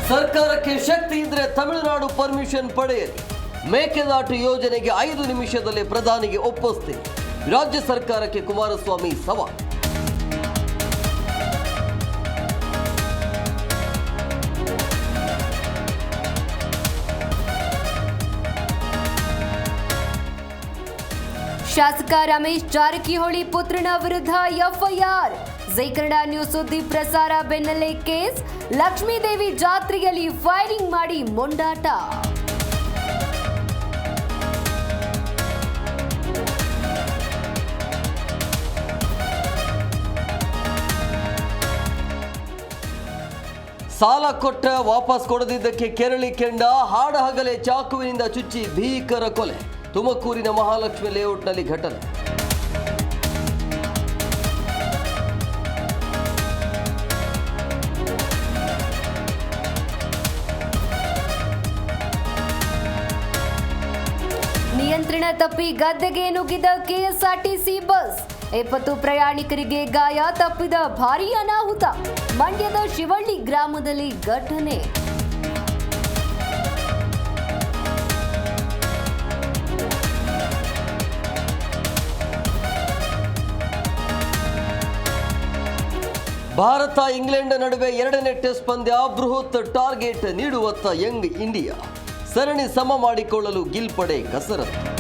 ಸರ್ಕಾರಕ್ಕೆ ಶಕ್ತಿ ಇದ್ರೆ ತಮಿಳುನಾಡು ಪರ್ಮಿಷನ್ ಪಡೆಯಲಿ. ಮೇಕೆದಾಟು ಯೋಜನೆಗೆ 5 ನಿಮಿಷದಲ್ಲೇ ಪ್ರಧಾನಿಗೆ ಒಪ್ಪಿಸ್ತೀನಿ. ರಾಜ್ಯ ಸರ್ಕಾರಕ್ಕೆ ಕುಮಾರಸ್ವಾಮಿ ಸವಾಲ್. ಶಾಸಕ ರಮೇಶ್ ಜಾರಕಿಹೊಳಿ ಪುತ್ರನ ವಿರುದ್ಧ ಎಫ್ಐಆರ್. ಜೈ ಕನ್ನಡ ನ್ಯೂಸ್ ಸುದ್ದಿ ಪ್ರಸಾರ ಬೆನ್ನಲ್ಲೇ ಕೇಸ್. ಲಕ್ಷ್ಮೀದೇವಿ ಜಾತ್ರೆಯಲ್ಲಿ ಫೈರಿಂಗ್ ಮಾಡಿ ಮೊಂಡಾಟ. ಸಾಲ ಕೊಟ್ಟ ವಾಪಸ್ ಕೊಡದಿದ್ದಕ್ಕೆ ಕೆರಳಿ ಕೆಂಡ, ಹಾಡಹಗಲೇ ಚಾಕುವಿನಿಂದ ಚುಚ್ಚಿ ಭೀಕರ ಕೊಲೆ. ತುಮಕೂರಿನ ಮಹಾಲಕ್ಷ್ಮಿ ಲೇಔಟ್ನಲ್ಲಿ ಘಟನೆ. ನಿಯಂತ್ರಣ ತಪ್ಪಿ ಗದ್ದೆಗೆ ನುಗ್ಗಿದ ಕೆಎಸ್ಆರ್ಟಿಸಿ ಬಸ್. 70 ಪ್ರಯಾಣಿಕರಿಗೆ ಗಾಯ, ತಪ್ಪಿದ ಭಾರೀ ಅನಾಹುತ. ಮಂಡ್ಯದ ಶಿವಳ್ಳಿ ಗ್ರಾಮದಲ್ಲಿ ಘಟನೆ. ಭಾರತ ಇಂಗ್ಲೆಂಡ್ ನಡುವೆ 2ನೇ ಟೆಸ್ಟ್ ಪಂದ್ಯ. ಬೃಹತ್ ಟಾರ್ಗೆಟ್ ನೀಡುವತ್ತ ಯಂಗ್ ಇಂಡಿಯಾ. ಸರಣಿ ಸಮ ಮಾಡಿಕೊಳ್ಳಲು ಗಿಲ್ ಪಡೆ ಕಸರತ್ತು.